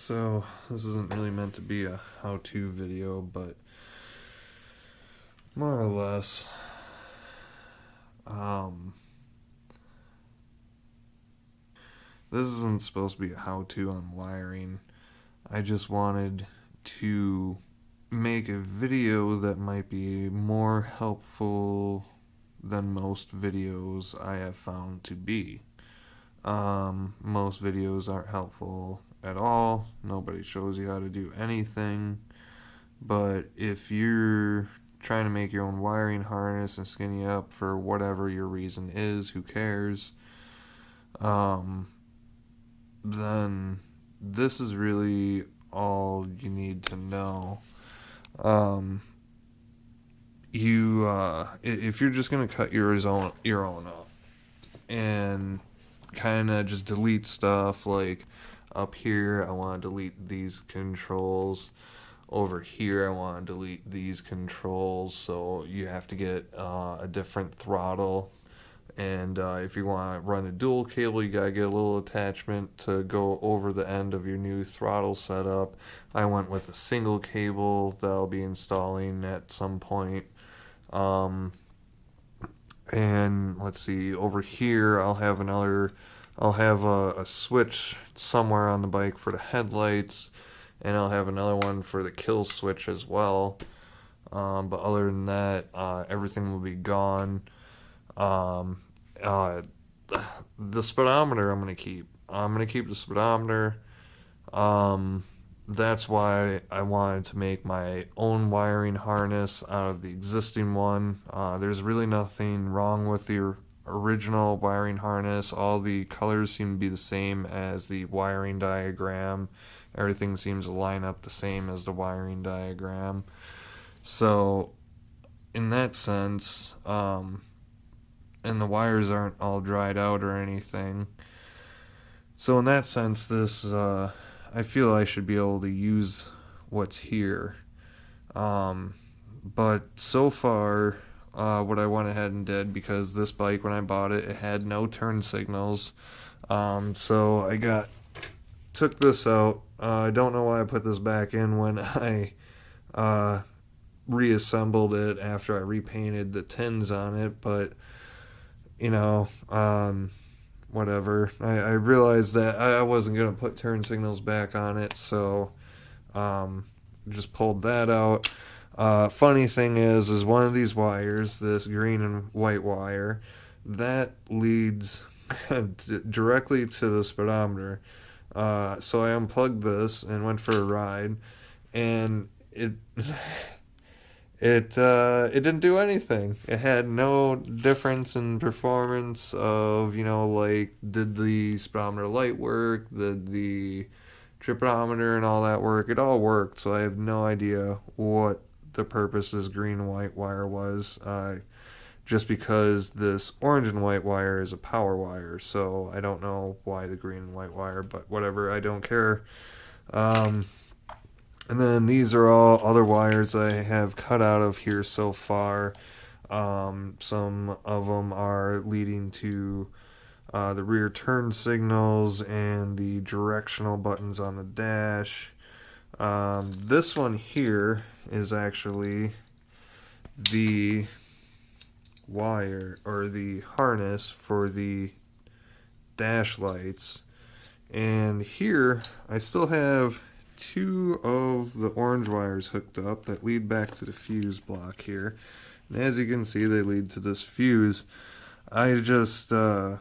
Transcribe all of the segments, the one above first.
So, this isn't really meant to be a how-to video, but more or less, um, this isn't supposed to be a how-to on wiring. I just wanted to make a video that might be more helpful than most videos I have found to be. Most videos aren't helpful at all. Nobody shows you how to do anything. But if you're trying to make your own wiring harness and skinny up for whatever your reason is, who cares? Then this is really all you need to know. If you're just gonna cut your own up and kind of just delete stuff, like up here I want to delete these controls, over here I want to delete these controls, so you have to get a different throttle. And if you want to run a dual cable, you gotta get a little attachment to go over the end of your new throttle setup. I went with a single cable that I'll be installing at some point. And let's see, over here I'll have a switch somewhere on the bike for the headlights, and I'll have another one for the kill switch as well. But other than that, everything will be gone. The speedometer I'm gonna keep. I'm gonna keep the speedometer. That's why I wanted to make my own wiring harness out of the existing one. There's really nothing wrong with the original wiring harness. All the colors seem to be the same as the wiring diagram. Everything seems to line up the same as the wiring diagram. So, in that sense, and the wires aren't all dried out or anything. So in that sense, I feel I should be able to use what's here. But so far, what I went ahead and did, because this bike, when I bought it, it had no turn signals. So I took this out. I don't know why I put this back in when I reassembled it after I repainted the tins on it, but whatever. I realized that I wasn't going to put turn signals back on it, so just pulled that out. Funny thing is one of these wires, this green and white wire, that leads directly to the speedometer. So I unplugged this and went for a ride, and it didn't do anything. It had no difference in performance of, like, did the speedometer light work, did the tripometer and all that work. It all worked, so I have no idea what the purpose of this green and white wire was, just because this orange and white wire is a power wire, so I don't know why the green and white wire, but whatever, I don't care. And then these are all other wires I have cut out of here so far. Some of them are leading to the rear turn signals and the directional buttons on the dash. This one here is actually the wire, or the harness for the dash lights. And here I still have two of the orange wires hooked up that lead back to the fuse block here, and as you can see, they lead to this fuse. I don't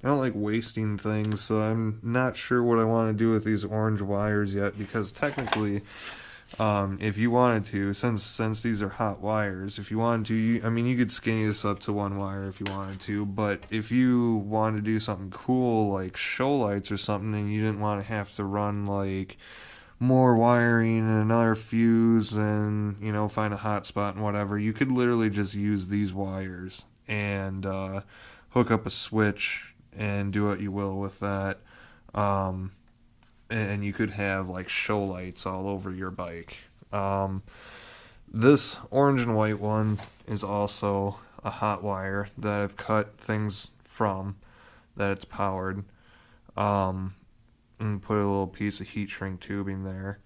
like wasting things, so I'm not sure what I want to do with these orange wires yet, because technically, if you wanted to, since these are hot wires, if you wanted to, you could skinny this up to one wire if you wanted to, but if you wanted to do something cool like show lights or something, and you didn't want to have to run like more wiring and another fuse and find a hot spot and whatever, you could literally just use these wires and hook up a switch and do what you will with that, and you could have like show lights all over your bike. This orange and white one is also a hot wire that I've cut things from, that it's powered. and put a little piece of heat shrink tubing there.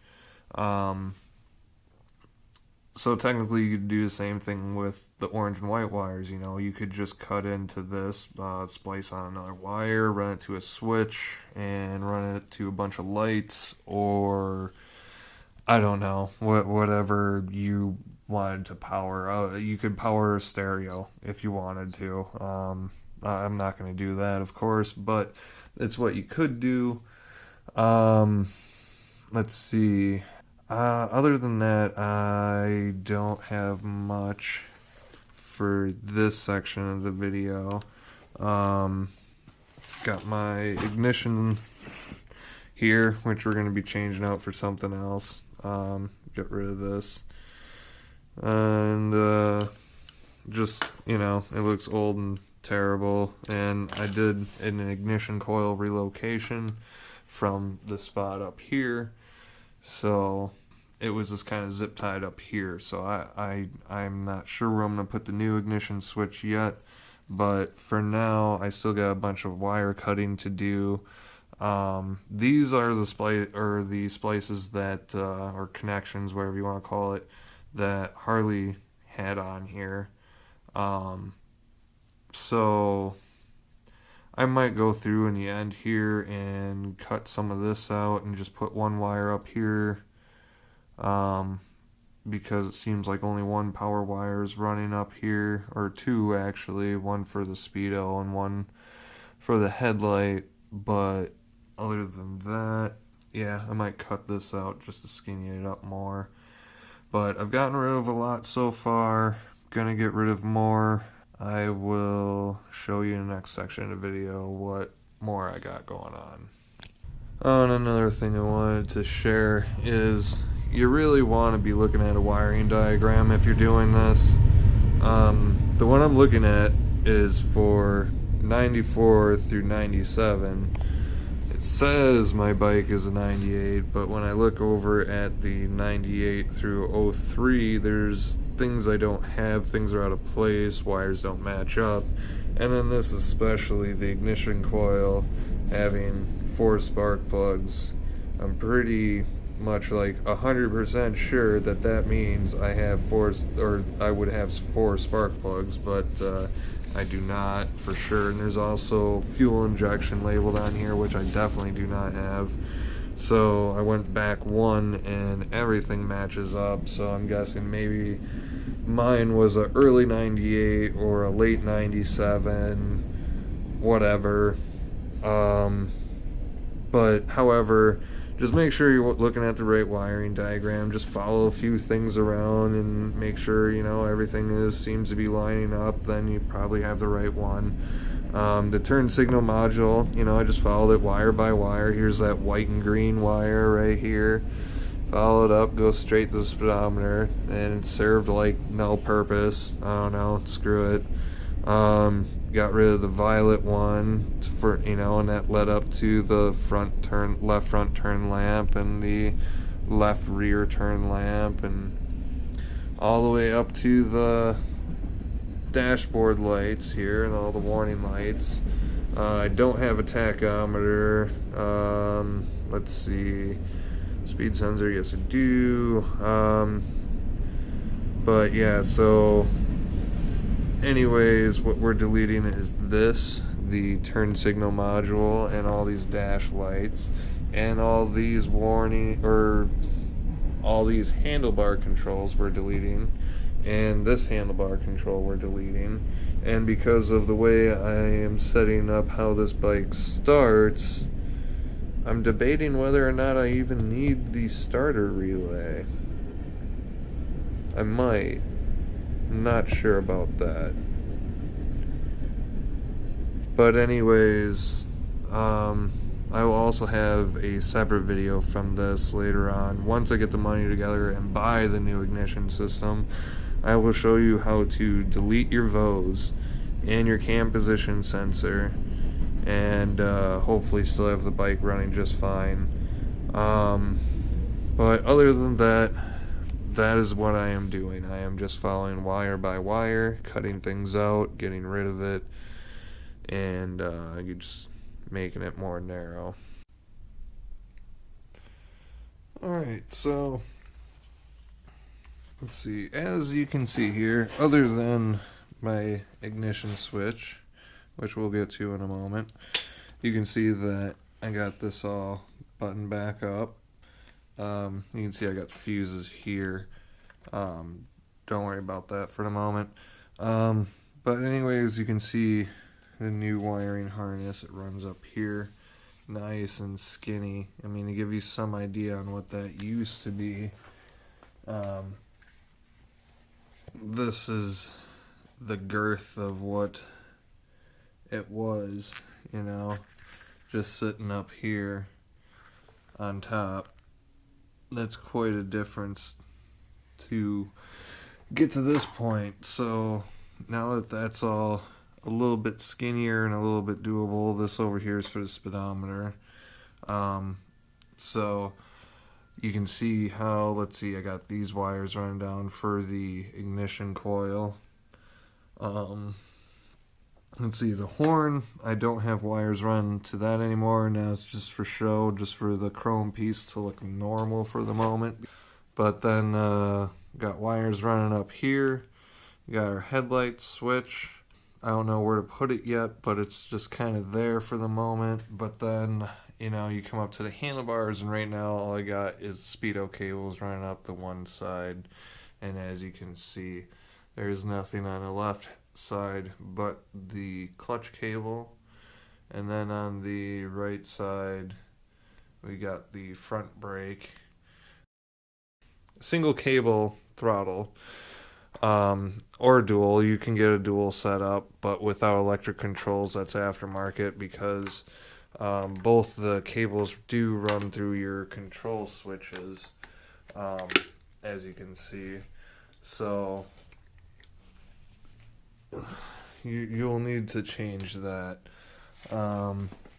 So technically you could do the same thing with the orange and white wires. You know, you could just cut into this, splice on another wire, run it to a switch, and run it to a bunch of lights, or I don't know, whatever you wanted to power. You could power a stereo if you wanted to. I'm not going to do that, of course, but it's what you could do. Let's see. Other than that, I don't have much for this section of the video. Got my ignition here, which we're going to be changing out for something else. Get rid of this. And just, you know, it looks old and terrible. And I did an ignition coil relocation from the spot up here. So it was just kind of zip tied up here. So I'm not sure where I'm going to put the new ignition switch yet. But for now, I still got a bunch of wire cutting to do. These are the splices that, or connections, whatever you want to call it, that Harley had on here. So I might go through in the end here and cut some of this out and just put one wire up here, because it seems like only one power wire is running up here, or two actually, one for the speedo and one for the headlight. But other than that, yeah, I might cut this out just to skinny it up more. But I've gotten rid of a lot so far. Gonna get rid of more. I will show you in the next section of the video what more I got going on. Oh, and another thing I wanted to share is you really want to be looking at a wiring diagram if you're doing this. The one I'm looking at is for 94 through 97. It says my bike is a 98, but when I look over at the 98 through 03, there's things I don't have, things are out of place, wires don't match up. And then this, especially the ignition coil having 4 spark plugs. I'm pretty much like 100% sure that that means I have 4, or I would have 4 spark plugs, but I do not for sure. And there's also fuel injection labeled on here, which I definitely do not have. So I went back one and everything matches up, so I'm guessing maybe mine was a early 98 or a late 97, whatever. But however, just make sure you're looking at the right wiring diagram. Just follow a few things around and make sure, you know, everything seems to be lining up. Then you probably have the right one. The turn signal module, you know, I just followed it wire by wire. Here's that white and green wire right here. Follow it up, go straight to the speedometer, and it served like no purpose. I don't know, screw it. Got rid of the violet one for, you know, and that led up to the left front turn lamp and the left rear turn lamp, and all the way up to the dashboard lights here and all the warning lights. I don't have a tachometer. Let's see, speed sensor, yes I do. But yeah, so anyways, what we're deleting is this, the turn signal module, and all these dash lights, and all these all these handlebar controls we're deleting, and this handlebar control we're deleting. And because of the way I am setting up how this bike starts, I'm debating whether or not I even need the starter relay. I might. I'm not sure about that. But anyways, I will also have a separate video from this later on. Once I get the money together and buy the new ignition system, I will show you how to delete your VOS and your cam position sensor, and hopefully still have the bike running just fine. But other than that, that is what I am doing. I am just following wire by wire, cutting things out, getting rid of it, and just making it more narrow. Alright, so let's see. As you can see here, other than my ignition switch, which we'll get to in a moment, you can see that I got this all buttoned back up. You can see I got fuses here. Don't worry about that for the moment. But anyways, you can see the new wiring harness. It runs up here, nice and skinny. I mean, to give you some idea on what that used to be, this is the girth of what it was, you know, just sitting up here on top. That's quite a difference to get to this point. So now that that's all a little bit skinnier and a little bit doable, this over here is for the speedometer. So you can see how, let's see, I got these wires running down for the ignition coil. Let's see, the horn, I don't have wires running to that anymore. Now it's just for show, just for the chrome piece to look normal for the moment. But then got wires running up here. Got our headlight switch. I don't know where to put it yet, but it's just kind of there for the moment. But then, you know, you come up to the handlebars, and right now all I got is speedo cables running up the one side. And as you can see, there's nothing on the left side but the clutch cable. And then on the right side, we got the front brake. Single cable throttle. Or dual. You can get a dual setup, but without electric controls. That's aftermarket, because both the cables do run through your control switches, as you can see. So you'll need to change that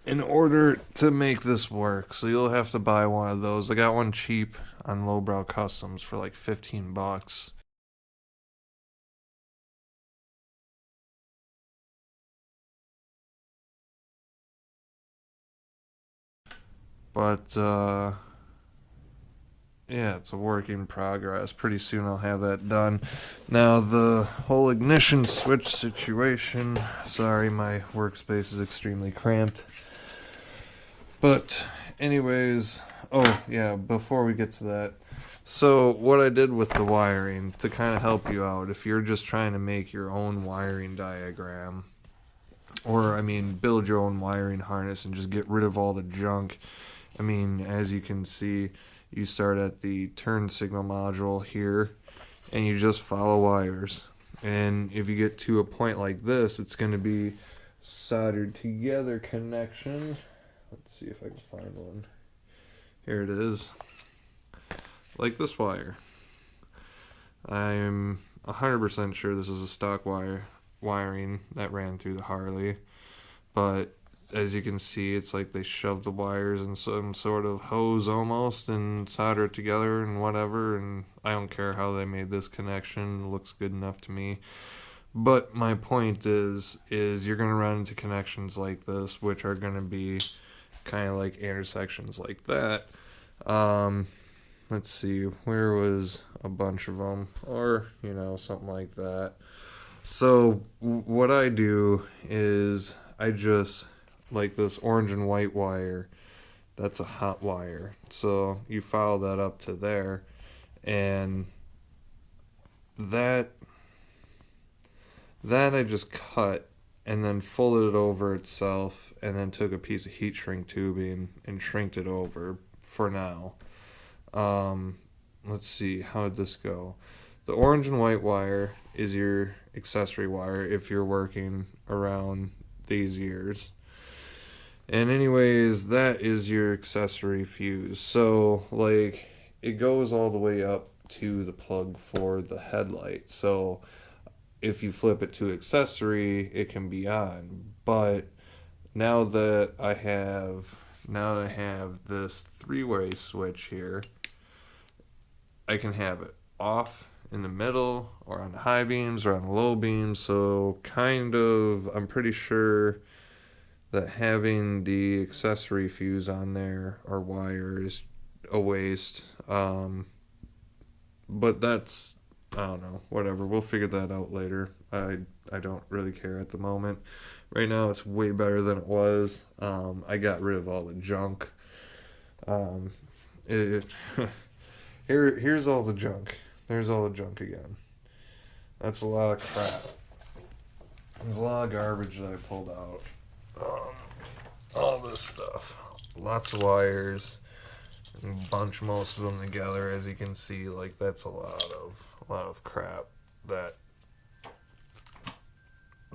in order to make this work. So you'll have to buy one of those. I got one cheap on Lowbrow Customs for like $15. But yeah, it's a work in progress. Pretty soon I'll have that done. Now the whole ignition switch situation, sorry, my workspace is extremely cramped. But anyways, oh yeah, before we get to that, so what I did with the wiring to kind of help you out, if you're just trying to make your own wiring diagram, or I mean build your own wiring harness and just get rid of all the junk. I mean, as you can see, you start at the turn signal module here, and you just follow wires. And if you get to a point like this, it's going to be soldered together connection. Let's see if I can find one. Here it is. Like this wire. I'm 100% sure this is a stock wiring that ran through the Harley. But as you can see, it's like they shoved the wires in some sort of hose almost and solder it together and whatever, and I don't care how they made this connection. It looks good enough to me. But my point is you're going to run into connections like this, which are going to be kind of like intersections like that. Let's see, where was a bunch of them? Or, you know, something like that. So what I do is I just, like this orange and white wire, that's a hot wire. So you follow that up to there, and that I just cut and then folded it over itself, and then took a piece of heat shrink tubing and shrinked it over for now. Let's see, how did this go? The orange and white wire is your accessory wire if you're working around these years. And anyways, that is your accessory fuse. So, like, it goes all the way up to the plug for the headlight. So, if you flip it to accessory, it can be on. But now that I have this three-way switch here, I can have it off in the middle, or on the high beams, or on the low beams. So, kind of, I'm pretty sure that having the accessory fuse on there or wire is a waste. But that's, I don't know, whatever. We'll figure that out later. I don't really care at the moment. Right now, it's way better than it was. I got rid of all the junk. Um, it, here's all the junk. There's all the junk again. That's a lot of crap. There's a lot of garbage that I pulled out. All this stuff. Lots of wires. Bunch most of them together. As you can see, like, that's a lot of crap that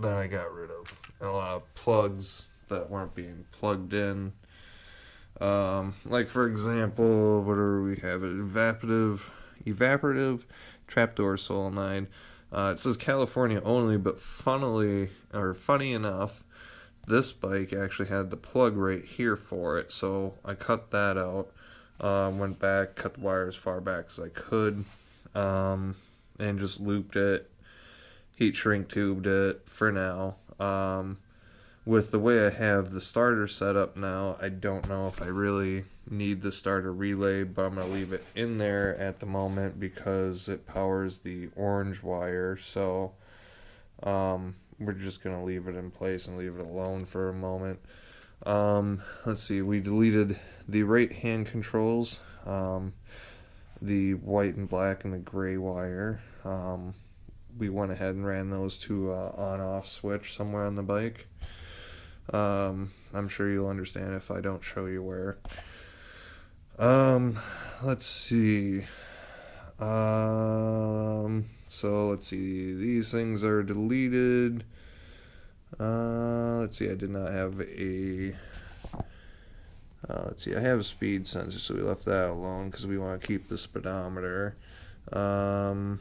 I got rid of. And a lot of plugs that weren't being plugged in. Like, for example, what do we have? Evaporative trapdoor solenoid. It says California only, but funny enough, this bike actually had the plug right here for it, so I cut that out. Went back, cut the wire as far back as I could, and just looped it, heat shrink tubed it for now. With the way I have the starter set up now, I don't know if I really need the starter relay, but I'm going to leave it in there at the moment because it powers the orange wire. So we're just going to leave it in place and leave it alone for a moment. Let's see, we deleted the right hand controls, the white and black and the gray wire. We went ahead and ran those to on-off switch somewhere on the bike. I'm sure you'll understand if I don't show you where. Let's see. So let's see. These things are deleted. Let's see. I did not have a. Let's see. I have a speed sensor, so we left that alone because we want to keep the speedometer. Let's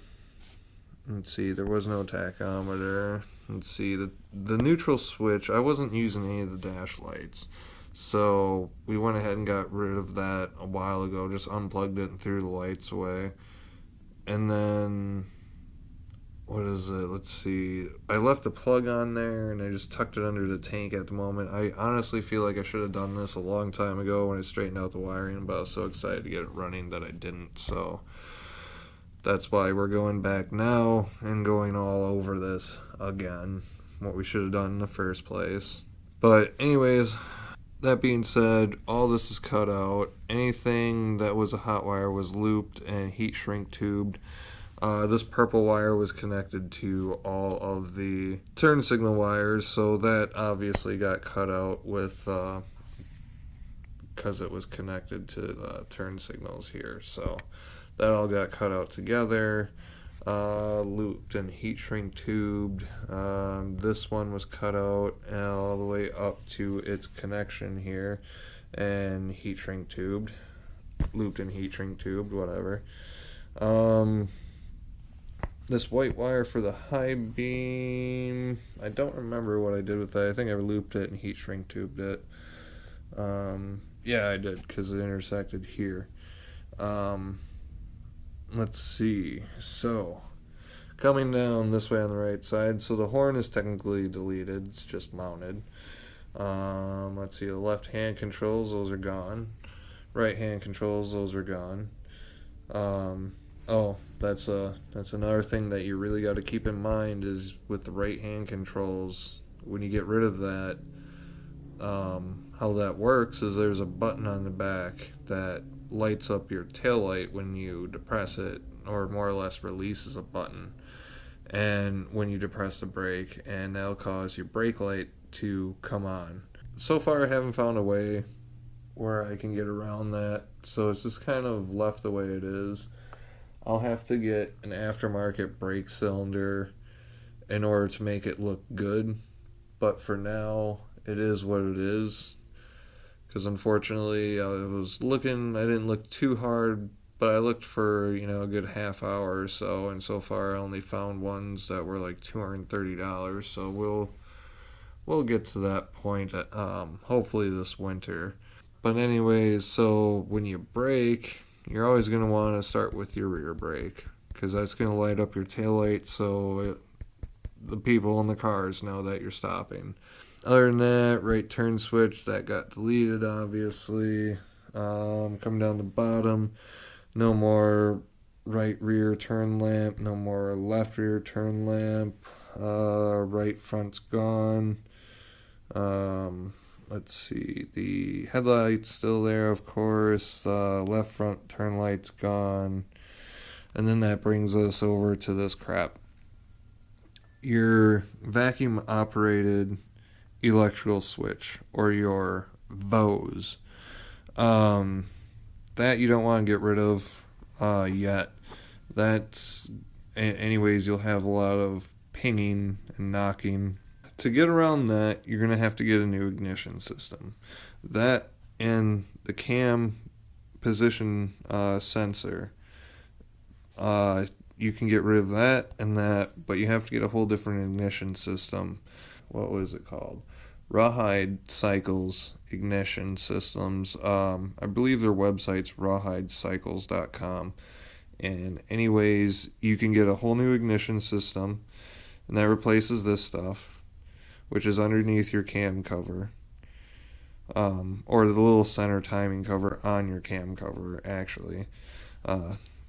see. There was no tachometer. Let's see, the neutral switch, I wasn't using any of the dash lights, so we went ahead and got rid of that a while ago, just unplugged it and threw the lights away. And then, what is it, let's see, I left the plug on there and I just tucked it under the tank at the moment. I honestly feel like I should have done this a long time ago when I straightened out the wiring, but I was so excited to get it running that I didn't, so that's why we're going back now and going all over this again, what we should have done in the first place. But anyways, that being said, all this is cut out. Anything that was a hot wire was looped and heat shrink tubed. This purple wire was connected to all of the turn signal wires, so that obviously got cut out with because it was connected to the turn signals here. So that all got cut out together, looped and heat shrink tubed. This one was cut out all the way up to its connection here and heat shrink tubed, looped and heat shrink tubed, whatever. This white wire for the high beam, I don't remember what I did with that. I think I looped it and heat shrink tubed it. Yeah, I did, because it intersected here. Let's see, so coming down this way on the right side, so the horn is technically deleted, it's just mounted. Let's see, the left hand controls, those are gone. Right hand controls, those are gone. Oh, that's another thing that you really got to keep in mind is with the right hand controls, when you get rid of that, how that works is there's a button on the back that lights up your taillight when you depress it, or more or less releases a button, and when you depress the brake, and that'll cause your brake light to come on. So far I haven't found a way where I can get around that, so it's just kind of left the way it is. I'll have to get an aftermarket brake cylinder in order to make it look good, but for now it is what it is. Because unfortunately, I was looking, I didn't look too hard, but I looked for, a good half hour or so, and so far I only found ones that were like $230, so we'll get to that point, hopefully this winter. But anyways, so when you brake, you're always going to want to start with your rear brake, because that's going to light up your taillight so the people in the cars know that you're stopping. Other than that, right turn switch, that got deleted, obviously. Coming down the bottom, No more right rear turn lamp, no more left rear turn lamp. Right front's gone. Let's see, the headlight's still there, of course. Left front turn light's gone. And then that brings us over to this crap. Your vacuum operated electrical switch, or your VOS. That you don't want to get rid of yet. That's, anyways, you'll have a lot of pinging and knocking. To get around that, you're going to have to get a new ignition system. That and the cam position sensor. You can get rid of that and that, but you have to get a whole different ignition system. What was it called? Rawhide Cycles Ignition Systems. I believe their website's rawhidecycles.com. And anyways, you can get a whole new ignition system, and that replaces this stuff, which is underneath your cam cover. Or the little center timing cover on your cam cover, actually.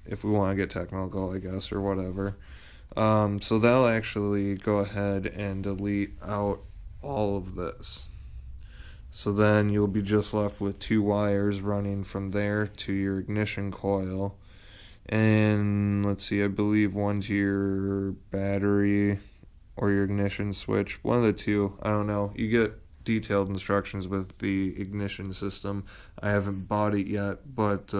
If we want to get technical, I guess, or whatever. So that'll actually go ahead and delete out all of this. So then you'll be just left with two wires running from there to your ignition coil. And let's see, I believe one to your battery or your ignition switch. One of the two. I don't know. You get detailed instructions with the ignition system. I haven't bought it yet, but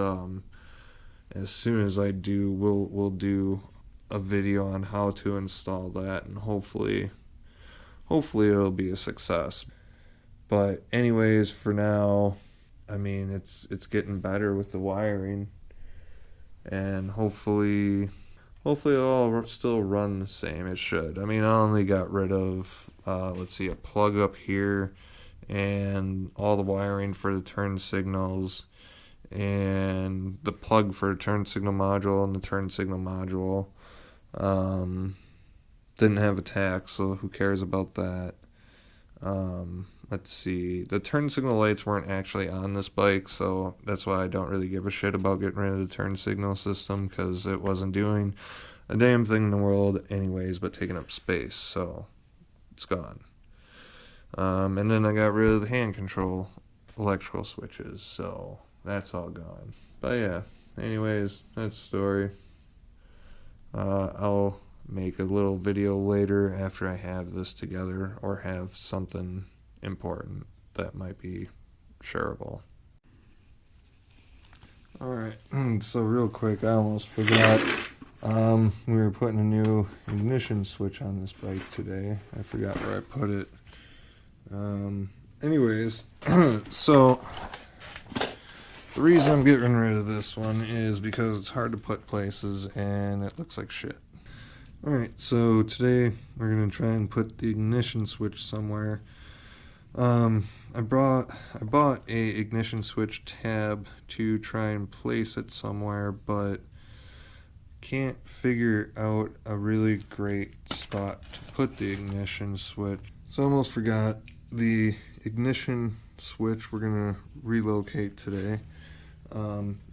as soon as I do, we'll do a video on how to install that, and hopefully it'll be a success. But anyways, for now, I mean, it's getting better with the wiring, and hopefully it'll all still run the same. It should. I mean, I only got rid of let's see, a plug up here and all the wiring for the turn signals, and the plug for the turn signal module and the turn signal module. Didn't have a tach, so who cares about that? Let's see, the turn signal lights weren't actually on this bike, so that's why I don't really give a shit about getting rid of the turn signal system, because it wasn't doing a damn thing in the world anyways but taking up space, so it's gone. And then I got rid of the hand control electrical switches, so that's all gone. But yeah, anyways, that's the story. I'll make a little video later after I have this together, or have something important that might be shareable. Alright, so real quick, I almost forgot. We were putting a new ignition switch on this bike today. I forgot where I put it. Anyways, so the reason I'm getting rid of this one is because it's hard to put places and it looks like shit. Alright, so today we're going to try and put the ignition switch somewhere. I bought a ignition switch tab to try and place it somewhere, but can't figure out a really great spot to put the ignition switch. So I almost forgot, the ignition switch we're going to relocate today.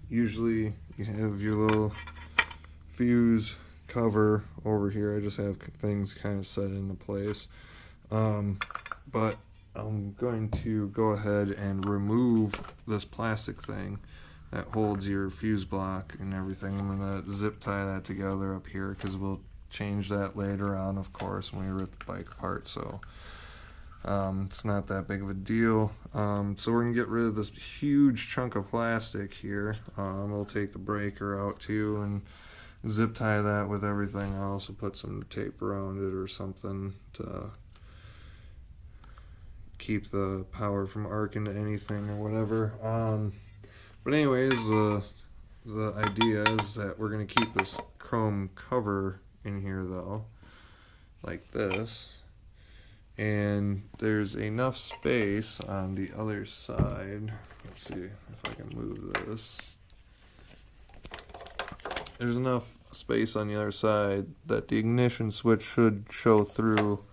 Usually you have your little fuse cover over here. I just have things kind of set into place. But I'm going to go ahead and remove this plastic thing that holds your fuse block and everything. I'm going to zip tie that together up here, because we'll change that later on, of course, when we rip the bike apart. So it's not that big of a deal. So we're going to get rid of this huge chunk of plastic here. We'll take the breaker out too and zip tie that with everything else. We'll put some tape around it or something to keep the power from arcing to anything or whatever. But anyways, the idea is that we're going to keep this chrome cover in here though, like this. And there's enough space on the other side. Let's see if I can move this. There's enough space on the other side that the ignition switch should show through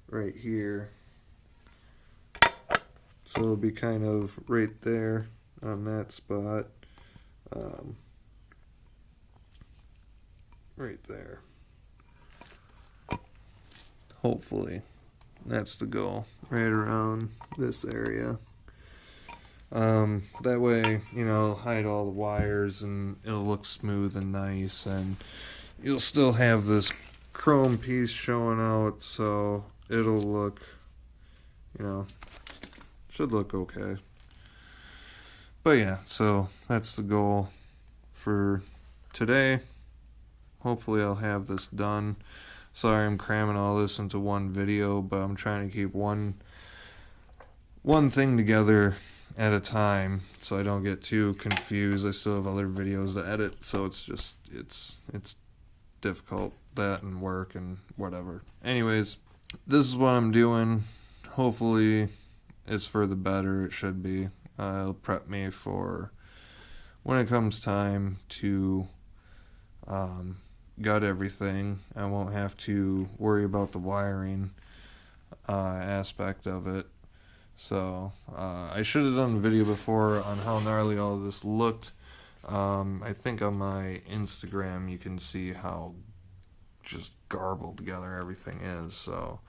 right here. So it'll be kind of right there on that spot. right there. Hopefully. That's the goal. Right around this area. That way, you know, hide all the wires and it'll look smooth and nice, and you'll still have this chrome piece showing out, so it'll look, you know, should look okay. But yeah, so that's the goal for today. Hopefully I'll have this done. Sorry I'm cramming all this into one video, but I'm trying to keep one thing together at a time so I don't get too confused. I still have other videos to edit, so it's just it's difficult, that and work and whatever. Anyways, this is what I'm doing. Hopefully it's for the better. It should be. It'll prep me for when it comes time to gut everything. I won't have to worry about the wiring aspect of it. So I should have done a video before on how gnarly all of this looked. I think on my Instagram you can see how just garbled together everything is. So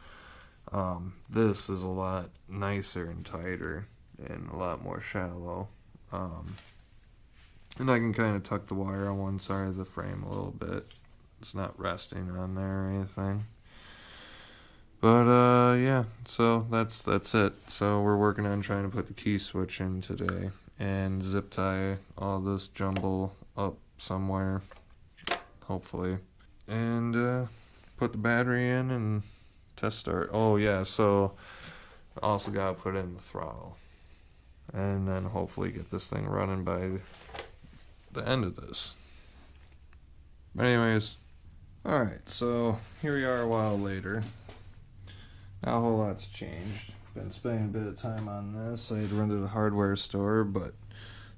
this is a lot nicer and tighter and a lot more shallow. And I can kind of tuck the wire on one side of the frame a little bit. It's not resting on there or anything. But yeah, so that's it. So we're working on trying to put the key switch in today and zip tie all this jumble up somewhere, hopefully, and put the battery in and test start. Oh yeah, so also gotta put in the throttle, and then hopefully get this thing running by the end of this. But anyways, alright, so here we are a while later. Not a whole lot's changed. Been spending a bit of time on this. I had to run to the hardware store, but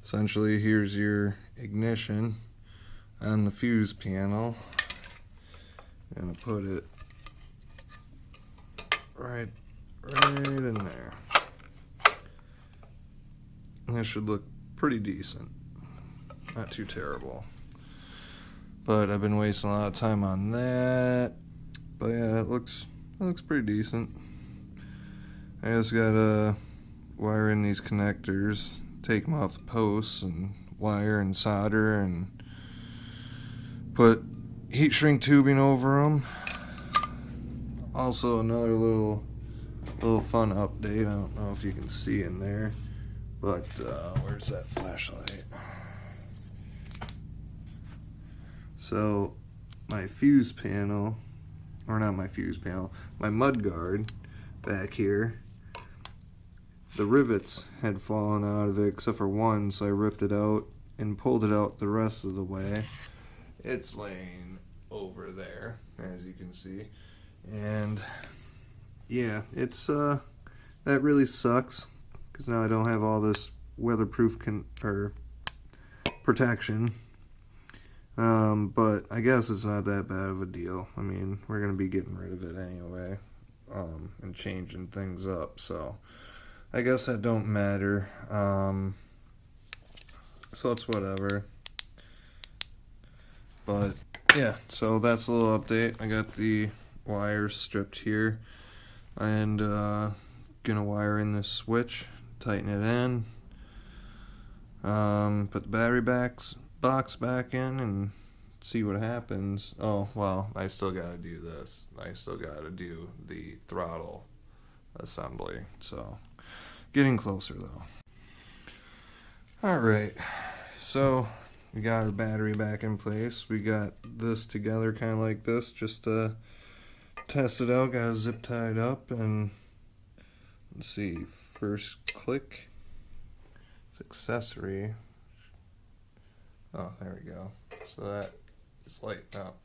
essentially here's your ignition on the fuse panel. I'm gonna put it right in there. And that should look pretty decent. Not too terrible. But I've been wasting a lot of time on that. But yeah, it looks pretty decent. I just gotta wire in these connectors, take them off the posts, and wire and solder, and put heat shrink tubing over them. Also, another little fun update. I don't know if you can see in there, but where's that flashlight? So my fuse panel, or not my fuse panel, my mud guard back here, the rivets had fallen out of it except for one, so I ripped it out and pulled it out the rest of the way. It's laying over there, as you can see, and yeah, it's that really sucks because now I don't have all this weatherproof protection. But I guess it's not that bad of a deal. I mean, we're gonna be getting rid of it anyway, and changing things up, so I guess that don't matter. So it's whatever. But yeah, so that's a little update. I got the wires stripped here, and gonna wire in this switch, tighten it in, put the battery box back in, and see what happens. Oh well, I still gotta do this. I still gotta do the throttle assembly, so getting closer though. Alright, so we got our battery back in place. We got this together kind of like this just to test it out. Got it zip tied up, and let's see, first click, it's accessory. Oh, there we go. So that is lighting up.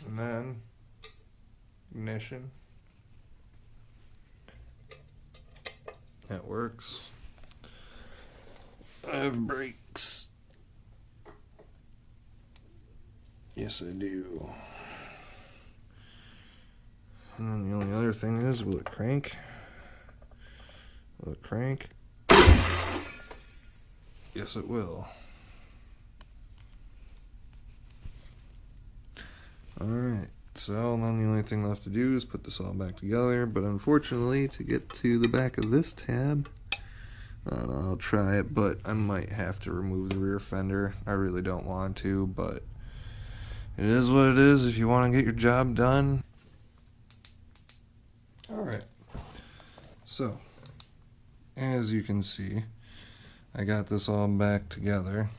And then ignition. That works. I have brakes. Yes, I do. And then the only other thing is, will it crank? Will it crank? Yes, it will. Alright, so then the only thing left to do is put this all back together, but unfortunately, to get to the back of this tab, I don't know, I'll try it, but I might have to remove the rear fender. I really don't want to, but it is what it is if you want to get your job done. Alright, so as you can see, I got this all back together.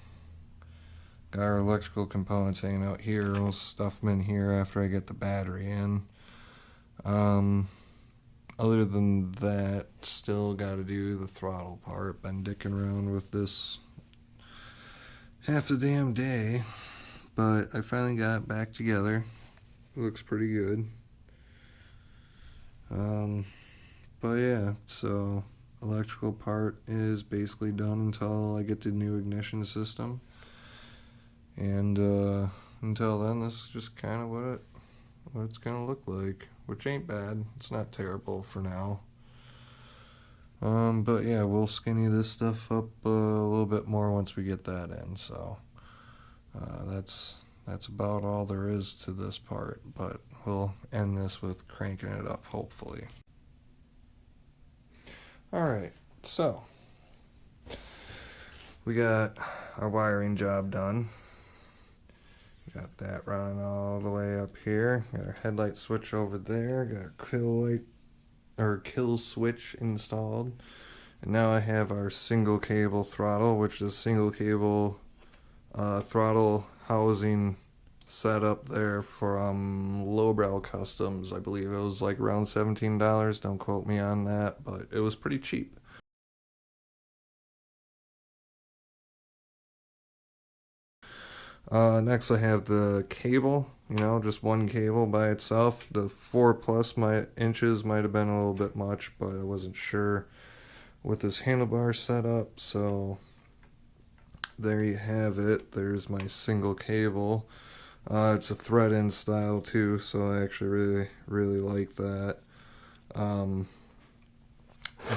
Got our electrical components hanging out here. We'll stuff them in here after I get the battery in. Other than that, still got to do the throttle part. Been dicking around with this half the damn day, but I finally got it back together. It looks pretty good. But yeah, so electrical part is basically done until I get the new ignition system. And until then, this is just kind of what it's gonna look like, which ain't bad. It's not terrible for now. But yeah, we'll skinny this stuff up a little bit more once we get that in. So that's about all there is to this part. But we'll end this with cranking it up, hopefully. All right, so we got our wiring job done. Got that running all the way up here. Got our headlight switch over there. Got our kill switch installed. And now I have our single cable throttle, which is single cable throttle housing set up there from Lowbrow Customs. I believe it was like around $17. Don't quote me on that, but it was pretty cheap. Next I have the cable, just one cable by itself. The 4+ inches might have been a little bit much, but I wasn't sure with this handlebar setup, so there you have it. There's my single cable. It's a thread-in style too, so I actually really like that.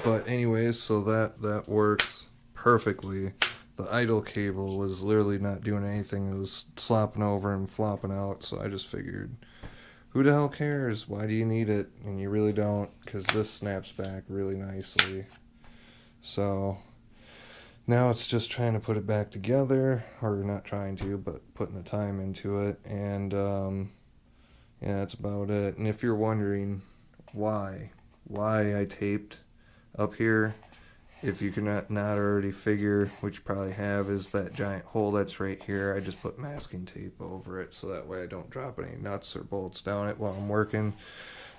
But anyways, so that works perfectly. The idle cable was literally not doing anything. It was slopping over and flopping out, so I just figured, who the hell cares? Why do you need it? And you really don't, because this snaps back really nicely. So now it's just trying to put it back together, or not trying to, but putting the time into it. And yeah, that's about it. And if you're wondering why I taped up here, if you can not already figure, which you probably have, is that giant hole that's right here. I just put masking tape over it so that way I don't drop any nuts or bolts down it while I'm working.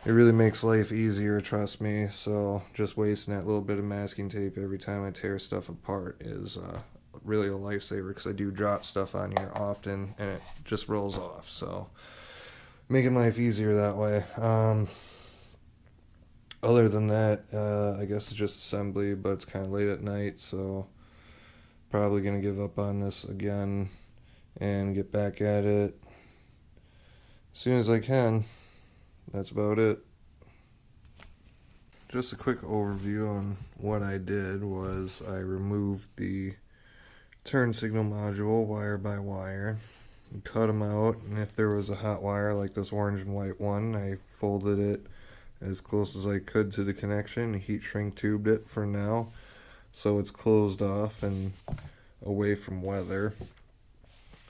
It really makes life easier, trust me. So just wasting that little bit of masking tape every time I tear stuff apart is really a lifesaver, because I do drop stuff on here often and it just rolls off. So making life easier that way. Other than that, I guess it's just assembly, but it's kind of late at night, so probably going to give up on this again and get back at it as soon as I can. That's about it. Just a quick overview on what I did was I removed the turn signal module wire by wire, and cut them out, and if there was a hot wire like this orange and white one, I folded it as close as I could to the connection, heat shrink tubed it for now so it's closed off and away from weather.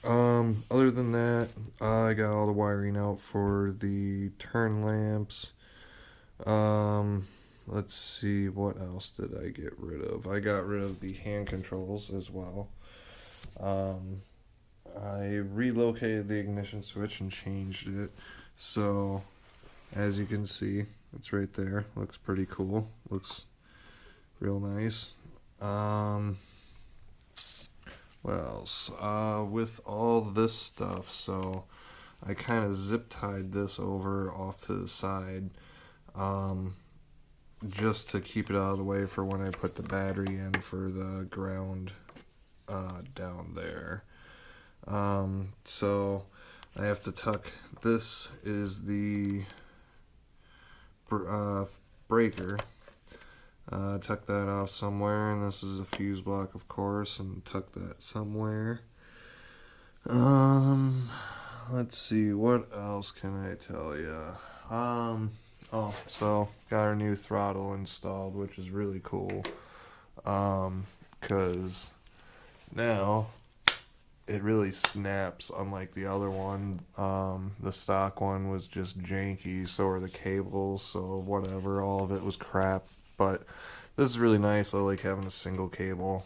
Other than that, I got all the wiring out for the turn lamps. Let's see, what else did I get rid of? I got rid of the hand controls as well. I relocated the ignition switch and changed it, so as you can see, it's right there. Looks pretty cool. Looks real nice. What else? With all this stuff, so I kind of zip tied this over off to the side, just to keep it out of the way for when I put the battery in for the ground down there. So I have to tuck. This is the breaker. Tuck that off somewhere, and this is a fuse block, of course, and tuck that somewhere. let's see, what else can I tell you? So got our new throttle installed, which is really cool. 'Cause now it really snaps, unlike the other one. The stock one was just janky, so were the cables, so whatever, all of it was crap. But this is really nice. I like having a single cable.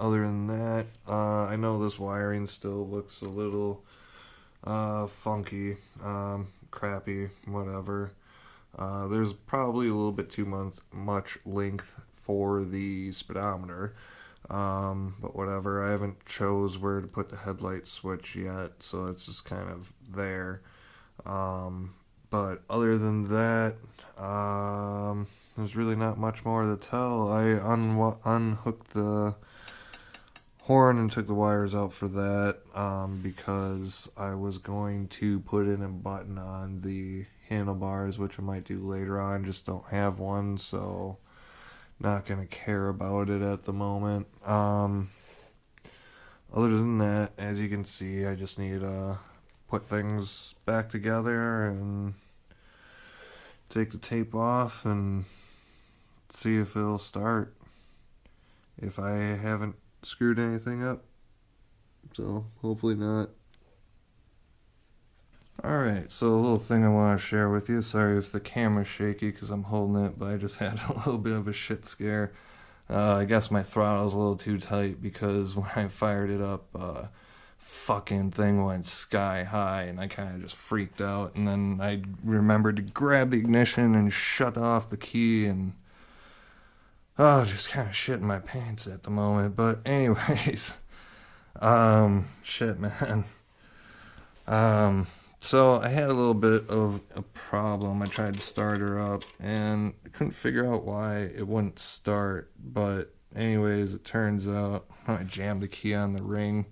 Other than that, I know this wiring still looks a little funky, crappy, whatever. There's probably a little bit too much length for the speedometer. But whatever, I haven't chose where to put the headlight switch yet, so it's just kind of there. But other than that, there's really not much more to tell. I unhooked the horn and took the wires out for that, because I was going to put in a button on the handlebars, which I might do later on, just don't have one, so not gonna care about it at the moment. Other than that, as you can see, I just need to put things back together and take the tape off and see if it'll start, if I haven't screwed anything up, so hopefully not. Alright, so a little thing I want to share with you. Sorry if the camera's shaky because I'm holding it, but I just had a little bit of a shit scare. I guess my throttle's a little too tight because when I fired it up, fucking thing went sky high and I kind of just freaked out, and then I remembered to grab the ignition and shut off the key, and just kind of shitting my pants at the moment. But anyways, shit, man. So I had a little bit of a problem. I tried to start her up and I couldn't figure out why it wouldn't start. But anyways, it turns out I jammed the key on the ring.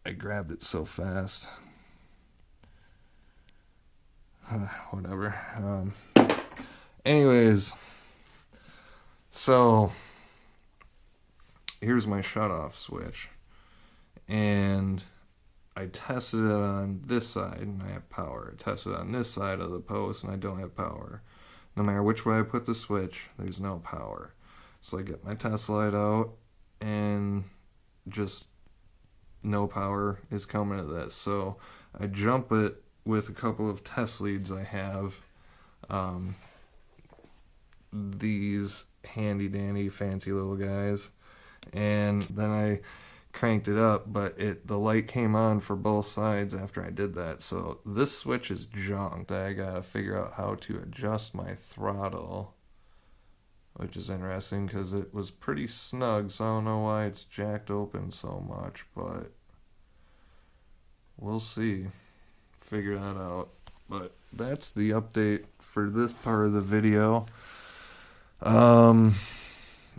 I grabbed it so fast. Whatever. Anyways, so here's my shutoff switch, and I tested it on this side and I have power. I tested it on this side of the post and I don't have power. No matter which way I put the switch, there's no power. So I get my test light out and just no power is coming to this. So I jump it with a couple of test leads I have. These handy dandy fancy little guys. And then I cranked it up, but the light came on for both sides after I did that. So this switch is junked. I gotta figure out how to adjust my throttle, which is interesting because it was pretty snug, so I don't know why it's jacked open so much, but we'll see. Figure that out. But that's the update for this part of the video.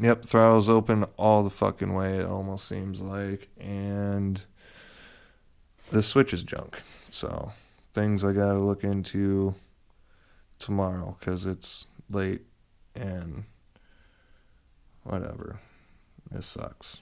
Yep, throttle's open all the fucking way, it almost seems like, and the switch is junk. So, things I gotta look into tomorrow, because it's late, and whatever. This sucks.